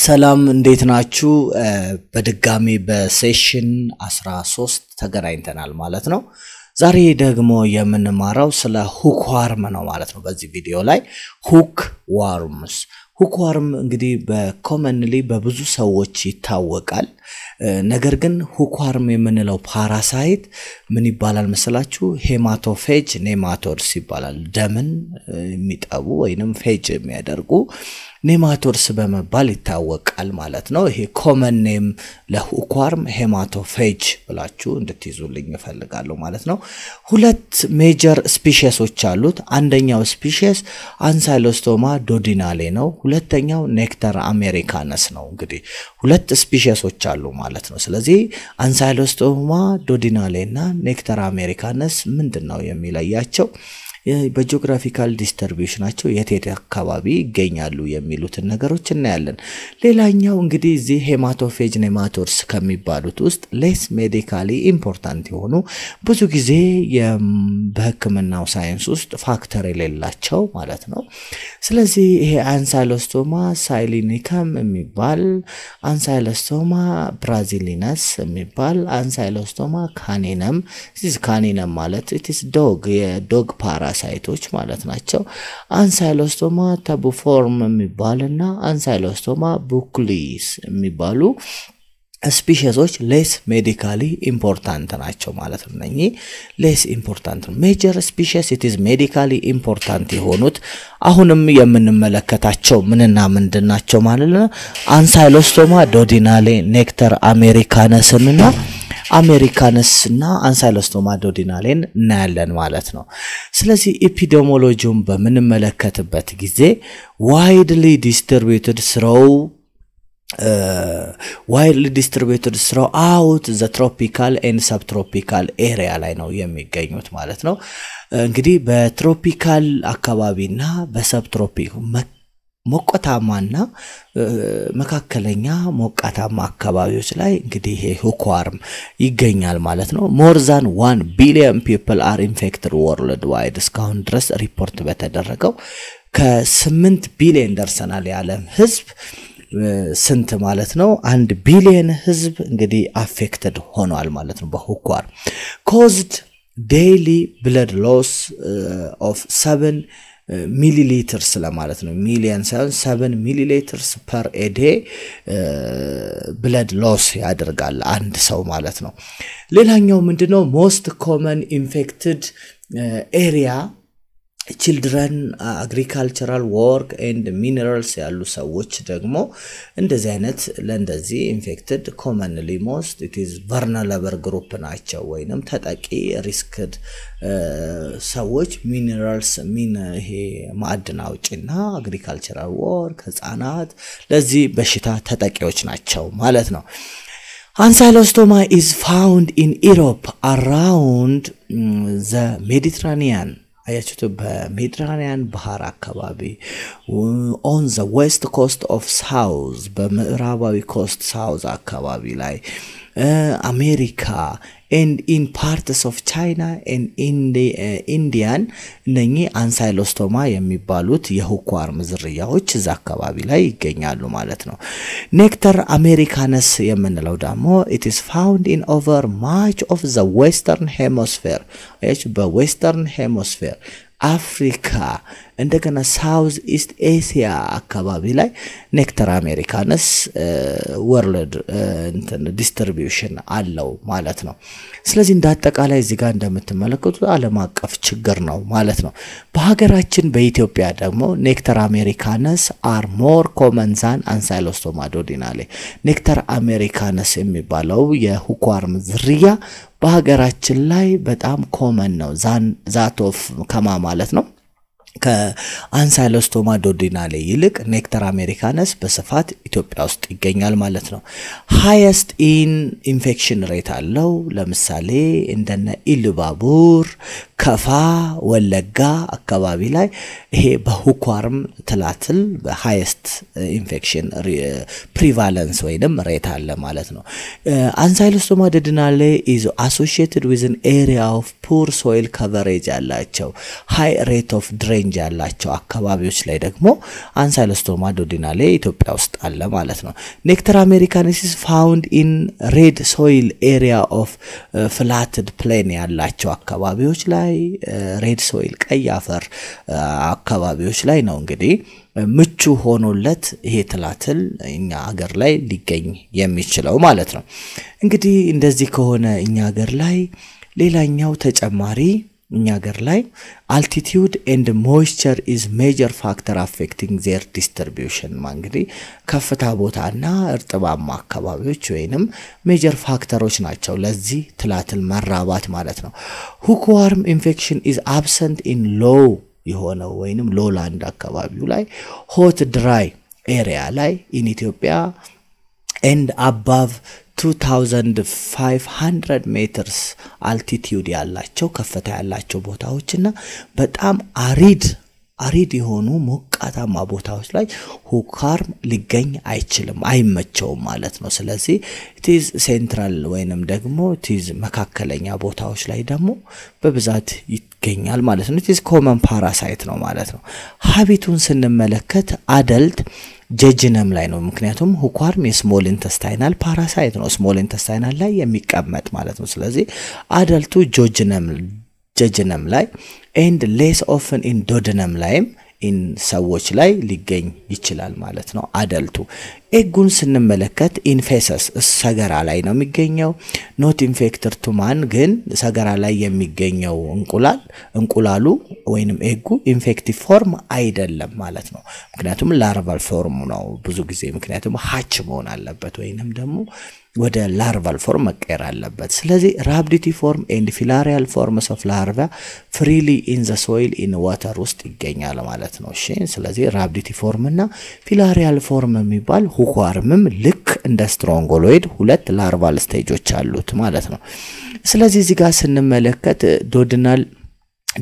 ሰላም እንዴት ናችሁ በድጋሚ በሴሽን 13 ተገናኝተናል ማለት ነው ዛሬ ደግሞ የምንማረው ስለ ሁክ ዋርም ነው ማለት ነው በዚህ ቪዲዮ ላይ ሁክ ዋርም እንግዲህ በኮመንሊ በብዙ ሰዎች ይታወቃል ነገር ግን ሁክ ዋርም የምንለው ፓራሳይት ምን ይባላል መሰላችሁ ሄማቶፌጅ ኔማቶድስ ይባላል ደምን የሚጠቡ ወይንም ፌጅ የሚያደርጉ ኔማቶድስ በመባል ይታወቃል ማለት ነው ይሄ ኮመን ኔም ለሁክ ዋርም ሄማቶፌጅ ብላችሁ እንድትይዙልኝ እፈልጋለሁ ማለት ነው ሁለት ሜጀር ስፒሺሶች አሉት አንደኛው ስፒሺስ አንሳይሎስቶማ ዶዲናሌ ነው ሁለተኛው ኔክተር አሜሪካነስ ነው እንግዲህ ሁለት ስፒሺሶች አሉ ማለት ነው ስለዚህ አንሳይሎስቶማ ዶዲናሌና ኔክተር አሜሪካነስ ምንድነው የሚለያቸው በጂኦግራፊካል ዲስትሪቢዩሽናቸው የት አካባቢ ይገኛሉ የሚሉትን ነገሮች እናያለን ሌላኛው እንግዲህ እዚ ሄማቶፌጅ ኔማቶድስ ከሚባሉት ውስጥ ሌስ ሜዲካሊ ኢምፖርታንት የሆኑ ብዙ ጊዜ በህክምናው ሳይንስ ውስጥ ፋክተር የሌላቸው ማለት ነው ስለዚህ ይሄ አንሳይሎስቶማ ሳይሊኒከም የሚባል አንሳይሎስቶማ ብራዚሊነስ የሚባል አንሳይሎስቶማ ካኒነም ካኒነም ማለት it is dog የዶግ ፓራሳይቶች ማለት ናቸው አንሳይሎስቶማ ታቡፎርም የሚባልና አንሳይሎስቶማ ቡክሊስ የሚባሉ ስፒሺሶች ሌስ ሜዲካሊ ኢምፖርታንት ናቸው ማለት ነው ነኝ ሌስ ኢምፖርታንት ሜጀር ስፒሺስ it is medically important የሆኑት አሁንም የምንመለከታቸው ምንና ምንድናቸው ማለት ነው አንሳይሎስቶማ ዶዲናሌ ኔክተር አሜሪካነስና አሜሪካነስና አንሳይሎስቶማ ዶዲናሌን እናያለን ማለት ነው ስለዚህ ኤፒዲሞሎጂውን በምንመለከትበት ጊዜ widely distributed throughout the tropical and subtropical area ላይ ነው የሚገኙት ማለት ነው እንግዲህ በትሮፒካል አካባቢና በሰብትሮፒክ ሞቃታማና መካከለኛ ሞቃታማ አካባቢዎች ላይ እንግዲህ ይሄ ሁክ ዋርም ይገኛል ማለት ነው more than 1 billion people are infected worldwide እስካሁን ድረስ ሪፖርት በተደረገው ከ8 ቢሊዮን ደርሰናል የዓለም ህዝብ ስንት ማለት ነው 1 ቢሊዮን ህዝብ እንግዲህ አፌክትድ ሆኗል ማለት ነው በሁክ ዋርም caused daily blood loss of 7 milliliters ለማለት ነው ሚሊየን ሳይሆን 7 milliliters per a day blood loss ያደርጋል አንድ ሰው ማለት ነው ሌላኛው ምንድነው most common infected area children agricultural work and minerals ያሉ ሰዎች ደግሞ እንደዚህ አይነት ለእንደዚህ infected commonly most it is vulnerable group ናቸው ወይንም ተጠቂ risked ሰዎች minerals ይሄ ማዕድን አውጪና agricultural work ህፃናት ለዚህ በሽታ ተጠቂዎች ናቸው ማለት ነው Ancylostoma is found in Europe around the Mediterranean አያችሁት በሜዲትራኒያን ባህር አካባቢ on the west coast of south በምዕራባዊ ኮስት ሳውዝ አካባቢ ላይ አሜሪካ and in parts of China and Indian እነኚህ አንሳይሎስቶማ የሚባሉት የሁክ ዋርም ዝርያዎች እዛ አካባቢ ላይ ይገኛሉ ማለት ነው ኔክተር አሜሪካነስ የምንለው ደግሞ it is found in over much of the western hemisphere በዌስተርን ሄሚስፌር አፍሪካ እንደገና ሳውዝ ኢስት ኤሲያ አካባቢ ላይ ኔክተር አሜሪካነስ ወርልድ ዲስትሪቢዩሽን አለው ማለት ነው ስለዚህ እንዳጠቃላይ እዚህ ጋር እንደምትመለከቱት ዓለም አቀፍ ችግር ነው ማለት ነው በሀገራችን በኢትዮጵያ ደግሞ ኔክተር አሜሪካነስ are more common than አንሳይሎስቶማ ዶዲናሌ ኔክተር አሜሪካነስ የሚባለው የሁክ ዋርም ዝርያ በሀገራችን ላይ በጣም ኮመን ነው ዛት ኦፍ ከማ ማለት ነው ከአንሳይሎስቶማ ዶዲናሌ ይልቅ ኔክተር አሜሪካነስ በስፋት ኢትዮጵያ ውስጥ ይገኛል ማለት ነው highest in infection rate አለው ለምሳሌ እንደነ ኢሉባቡር ከፋ ወለጋ አካባቢ ላይ ይሄ በሁኳርም ትላትል በሃይስት ኢንፌክሽን ፕሪቫለንስ ወይንም ሬት አለ ማለት ነው አንሳይሎስቶማ ዱኦዴናሌ is associated with an area of poor soil coverage ያላቸው high rate of drainage ያላቸው አካባቢዎች ላይ ደግሞ አንሳይሎስቶማ ዱኦዴናሌ ኢትዮጵያ ውስጥ አለ ማለት ነው ኔክተር አሜሪካነስ is found in red soil area of flatted plain ያላቸው አካባቢዎች ላይ ሬድ ሶይል ቀይ አፈር አካባቢዎች ላይ ነው እንግዲህ ምቹ ሆኖለት ይሄ ትላትል እኛ ሀገር ላይ ሊገኝ የሚችለው ማለት ነው እንግዲህ እንደዚህ ከሆነ እኛ ሀገር ላይ ሌላኛው ተጨማሪ እኛ ሀገር ላይ altitude and moisture is major factor affecting their distribution እንግዲህ ከፍታ ቦታና እርጥባማ አካባቢዎች ወይንም ሜጀር ፋክተሮች ናቸው ለዚህ ትላትል መራባት ማለት ነው hookworm infection is absent in low የሆነው ወይንም ሎላንድ አካባቢው ላይ hot dry area ላይ in Ethiopia and above 2500 meters altitude ያላቸው ከፍታ ያላቸው ቦታዎችና በጣም አሪድ የሆኑ ሞቃታማ ቦታዎች ላይ ሁካርም ሊገኝ አይችልም አይመቸውም ማለት ነው ስለዚህ it is central ወይንም ደግሞ it is መካከለኛ ቦታዎች ላይ ደግሞ በብዛት ይገኛል ማለት ነው it is common parasite ነው ማለት ነው ሀቢቱን ስንመለከት አደልት ጀጅነም ላይ ነው ምክንያቱም ሁኳርም የስሞል ኢንተስታይናል ፓራሳይት ነው ስሞል ኢንተስታይናል ላይ የሚቀመጥ ማለት ነው ስለዚህ አደልቱ ጀጅነም ላይ and less often in duodenum ላይም in ሰዎች ላይ ሊገኝ ይችላል ማለት ነው አደልቱ ኤጉን ስንመለከት ኢንፌሰስ ሰገራ ላይ ነው የሚገኘው not infected to man ግን ሰገራ ላይ የሚገኘው እንቁላሉ ወይንም ኤጉ ኢንፌክቲቭ ፎርም አይደለም ማለት ነው ምክንያቱም ላርቫል ፎርም ነው ብዙ ጊዜ ምክንያቱም ሃች መሆን አለበት ወይንም ደግሞ ወደ ላርቫል ፎርም መቀየር አለበት ስለዚህ ራቢዲቲ ፎርም and filarial forms of larva freely in the soil in water ውስጥ ይገኛል ማለት ነው እሺ ስለዚህ ራቢዲቲ ፎርም እና filarial form የሚባል ሁኳርምም ልክ እንደ ስትሮንጎሎይድ ሁለት ላርቫል ስቴጆች አሉት ማለት ነው ስለዚህ እዚህ ጋር ስንመለከት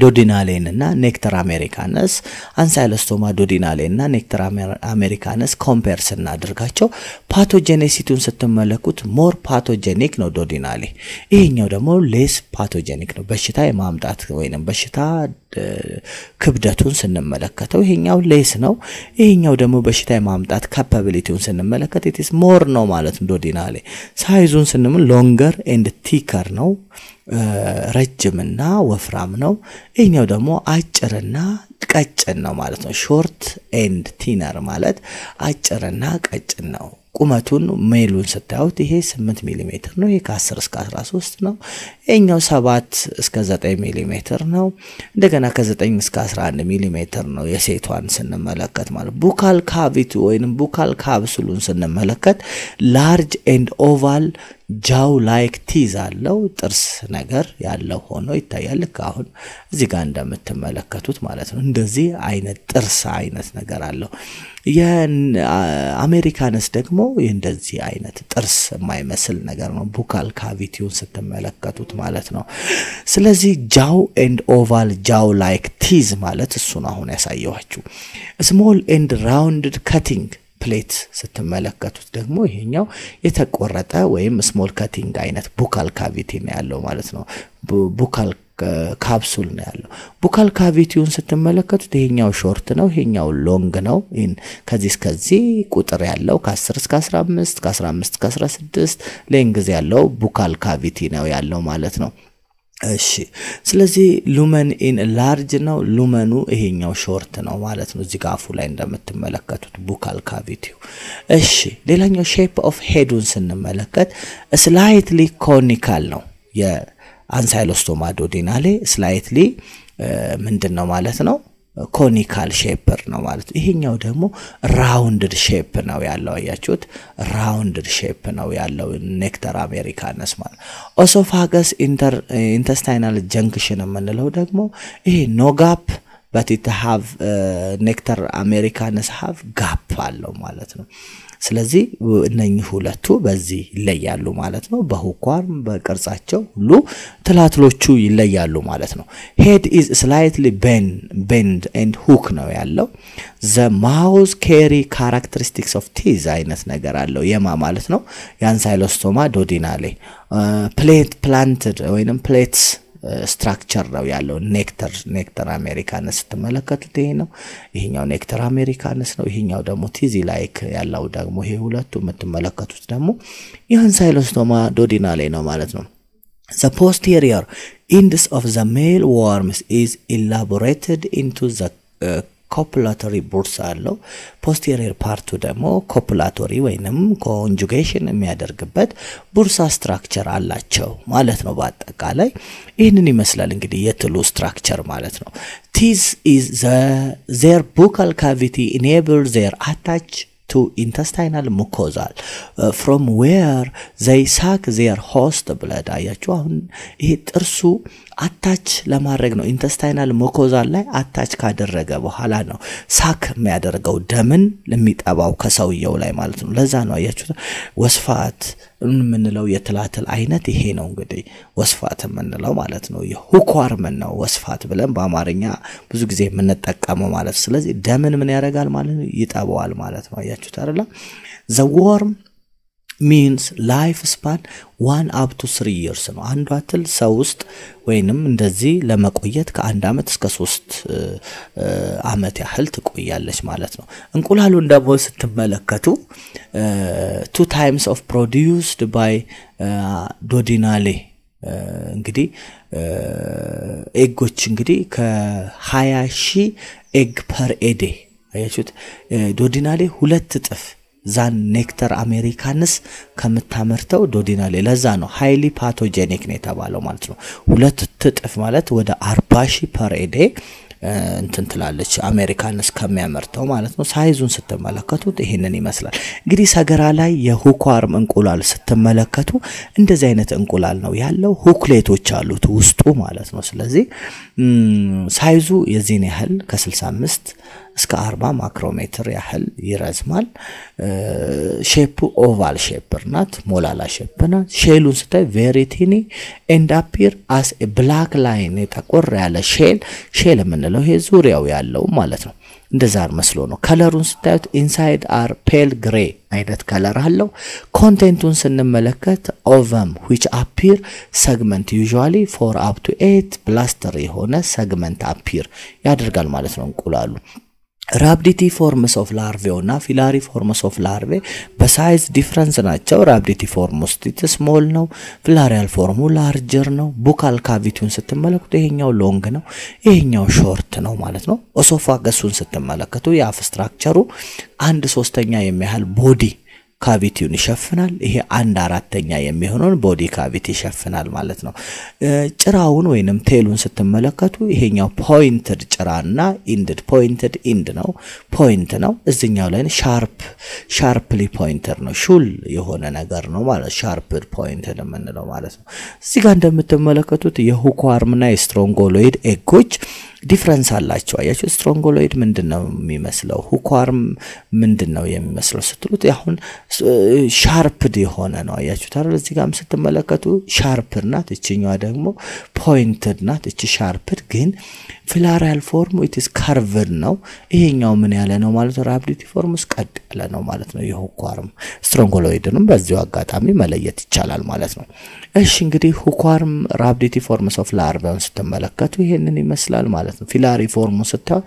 ዱኦዴናሌ እና ኔክተር አሜሪካነስ አንሳይሎስቶማ ዱኦዴናሌ እና ኔክተር አሜሪካነስ ኮምፔር ስናደርጋቸው ፓቶጀኔሲቲውን ስትመለከቱት ሞር ፓቶጀኒክ ነው ዱኦዴናሌ ይሄኛው ደግሞ ሌስ ፓቶጀኒክ ነው በሽታ የማምጣት ወይንም በሽታ ክብደቱን ስንመለከተው ይሄኛው ሌስ ነው ይሄኛው ደግሞ በሽታ የማምጣት ካፓቢሊቲውን ስንመለከት it is more ነው ማለት ነው ዱኦዴናሌ ሳይዙን ስንመለ ሎንገር ኤንድ ቲከር ነው ረጅምና ወፍራም ነው ይሄኛው ደግሞ አጭርና ቀጭን ነው ማለት ነው ሾርት ኤንድ ቲነር ማለት አጭርና ቀጭን ነው ቁመቱን ሜሉን ስታዩት ይሄ 8 ሚሊ ሜትር ነው ይሄ ከ10 እስከ 13 ነው ይሄኛው 7 እስከ 9 ሚሊ ሜትር ነው እንደገና ከ9 እስከ 11 ሚሊ ሜትር ነው የሴቷን ስንመለከት ማለት ቡካል ካቪቲ ወይንም ቡካል ካፕሱሉን ስንመለከት ላርጅ ኤንድ ኦቫል ጃው ላይክ ቲዝ አለው ጥርስ ነገር ያለው ሆኖ ይታያል አሁን እዚህ ጋር እንደምትመለከቱት ማለት ነው እንደዚህ አይነት ጥርስ አይነት ነገር አለው የአሜሪካንስ ደግሞ እንደዚህ አይነት ጥርስ የማይመስል ነገር ነው ቡካል ካቪቲውን ስትመለከቱት ማለት ነው ስለዚህ ጃው ኤንድ ኦቫል ጃው ላይክ ቲዝ ማለት እሱ ነው አሁን ያሳየዋችሁ ስሞል ኤንድ ራውንድድ ካቲንግ ፕሌት ስትመለከቱት ደግሞ ይሄኛው የተቆረጠ ወይም ስሞል ካቲንግ አይነት ቡካል ካቪቲ ነው ያለው ማለት ነው ቡካል ካፕሱል ነው ያለው ቡካል ካቪቲውን ስትመለከቱት ይሄኛው ሾርት ነው ይሄኛው ሎንግ ነው ከዚህ ቁጥር ያለው ከ10 እስከ 15 ከ15 እስከ 16 ሌንግዝ ያለው ቡካል ካቪቲ ነው ያለው ማለት ነው እሺ ስለዚህ ሉመን ኢን ላርጅ ነው ሉመኑ ይሄኛው ሾርት ነው ማለት ነው እዚህ ጋር አፉ ላይ እንደምትመለከቱት ቡካል ካቪቲው እሺ ሌላኛው ሼፕ ኦፍ ሄዱን ስንመለከት ስላይትሊ ኮኒካል ነው የአንሳይሎስቶማ ዱኦዴናሌ ስላይትሊ ምንድነው ማለት ነው ኮኒካል ሼፐር ነው ማለት ይሄኛው ደግሞ ራውንድድ ሼፕ ነው ያለው አያችሁት ራውንድድ ሼፕ ነው ያለው ኔክተር አሜሪካነስ ማለት ኦሶፋገስ ኢንተስታይናል ጀንክሽን የምንለው ደግሞ ይሄ ኖ ጋፕ but it have nectar americanus have gap አለው ማለት ነው ስለዚህ እነኚህ ሁለቱ በዚህ ይለያሉ ማለት ነው በሁኳርም በቅርጻቸው ሁሉ ትላትሎቹ ይለያሉ ማለት ነው head is slightly bend and hook ነው ያለው the mouth carry characteristics of teeth አይነት ነገር አለው የማ ማለት ነው ያንሳይሎስቶማ ዶዲናሌ plate planted ወይንም plates ስትራክቸር ነው ያለው ኔክተር አሜሪካንስ ተመለከቱት ይሄ ነው ይሄኛው ኔክተር አሜሪካንስ ነው ይሄኛው ደግሞ ቲዚ ላይክ ያለው ደግሞ ይሄ ሁለቱ የምትመለከቱት ደግሞ የአንሳይሎስቶማ ዶዲናሌ ነው ማለት ነው the posterior ends of the male worms is elaborated into the copulatory bursa አለው posterior part ደግሞ copulatory ወይንም conjugation የሚያደርግበት bursa structure አላቸው ማለት ነው በአጠቃላይ ይሄንን ይመስላል እንግዲህ የትሉ structure ማለት ነው teeth is their buccal cavity enable their attach to intestinal mucosa from where they suck their host blood አያችሁ አሁን ይሄ ጥርሱ አታች ለማድረግ ነው ኢንተስታይናል ሙኮዛ ላይ አታች ካደረገ በኋላ ነው ሳክ የሚያደርገው ደምን ለሚጠባው ከሰውየው ላይ ማለት ነው ለዛ ነው አያችሁ ወስፋት ምንለው የትላትል አይነት ይሄ ነው እንግዲህ ወስፋት ምንለው ማለት ነው የሁኳርም ነው ወስፋት ብለን በአማርኛ ብዙ ጊዜ የምንጠቀመው ማለት ስለዚህ ደምን ምን ያደርጋል ማለት ነው ይጠባዋል ማለት ነው አያችሁ አይደል the worm means life span 1 up to 3 years ነው አንዷ ትል ሰው ውስጥ ወይንም እንደዚህ ለመቆየት ከአንድ አመት እስከ 3 አመት ያህል ትቆያለች ማለት ነው እንቁላሉን ደግሞ ስትመለከቱ 2 times of produced by duodenale እንግዲህ ኤጎች እንግዲህ ከ20000 ኤግ ፐር ኤዴ አያችሁት ዱodenale 2 እጥፍ ዛን ኔክተር አሜሪካንስ ከምታመርተው ዶዲናሌ ለዛ ነው ሃይሊ ፓቶጀኒክ ነው የተባለው ማለት ነው 2 እጥፍ ማለት ወደ 40000 ፐር ኤዴ እንትን ትላለች አሜሪካንስ ከሚያመርተው ማለት ነው ሳይዙን ስትመለከቱት ይሄንን ይመስላል እንግዲህ ሰገራ ላይ የሁኳርም እንቁላል ስትመለከቱ እንደዚህ አይነት እንቁላል ነው ያለው ሁክሌቶች አሉት ውስጡ ማለት ነው ስለዚህ ሳይዙ የዚህን ያህል ከ65 እስከ 40 ማክሮሜትር ያህል ይረዝማል ሼፑ ኦቫል ሼፕ ናት ሞላላ ሼፕ ናት ሼሉን ስታይ very tiny and appear as a black line የተቆር ያለ ሼል ምንለው ይሄ ዙሪያው ያለው ማለት ነው እንደዛር መስሎ ነው ከለሩን ስታዩት inside are pale gray አይነት ከለር አለው ኮንቴንቱን ስንመለከት ovum which appear segment usually 4 up to 8 blaster የሆነ segment appear ያደርጋል ማለት ነው እንቁላሉ Rhabdity forms of larvae እና filary forms of larvae በሳይዝ ዲፈረንስ ናቸው rhabdity small ነው filarial form larger ነው buccal cavity ስትመለከቱ ይሄኛው long ነው ይሄኛው short ነው ማለት ነው ኦሶፋገሱን ስትመለከቱ የአፍ ስትራክቸሩ 1/3 የሚያህል ቦዲ ካቪቲውን ይሸፍናል ይሄ 1/4 የሚሆነውን ቦዲ ካቪቲ ይሸፍናል ማለት ነው ጭራውን ወይንም ቴሉን ስትመለከቱ ይሄኛው ፖይንትድ ጭራና ኢንድድ ፖይንትድ ኢንድ ነው ፖይንት ነው እዚህኛው ላይ ሻርፕሊ ፖይንተር ነው ሹል የሆነ ነገር ነው ማለት ሻርፕድ ፖይንትድ ምንለው ማለት ነው እዚህ ጋር እንደምትመለከቱት የሁኳርምና የስትሮንጎሎይድ ኤጎች ዲፈረንስ አላቸው አያችሁ ስትሮንጎሎይድ ምንድነው የሚመስለው ሁኳርም ምንድነው የሚመስለው ስትሉት አሁን ሻርፕድ የሆነ ነው አያችሁ ታዲያ እዚህ ጋርም ስትመለከቱ ሻርፕድ ናት እቺኛዋ ደግሞ ፖይንትድ ናት እቺ ሻርፕድ ግን filarial form it is curved ነው ይሄኛው ምን ያለ ነው ማለት rhabdity forms ቀጥ ያለ ነው ማለት ነው የሁኳርም ስትሮንጎሎይድንም በዚሁ አጋጣሚ መለየት ይቻላል ማለት ነው እሺ እንግዲህ ሁኳርም rhabdity forms of larvae ስትመለከቱ ይሄንን ይመስላል ማለት ነው filary form ስታው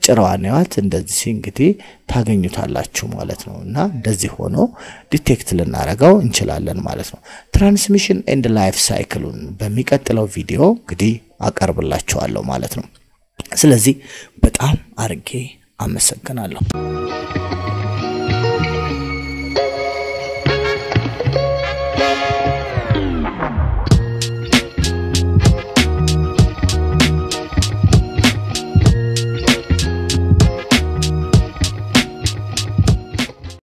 ጭራዋኔዋት እንደዚህ እንግዲህ ታገኙታላችሁ ማለት ነውና እንደዚህ ሆኖ ዲቴክት ልናረጋው እንችላለን ማለት ነው ትራንስሚሽን ኤንድ ላይፍ ሳይክሉን በሚቀጥለው ቪዲዮ እንግዲህ አቀርብላችኋለሁ ማለት ነው ስለዚህ በጣም አርጌ አመሰግናለሁ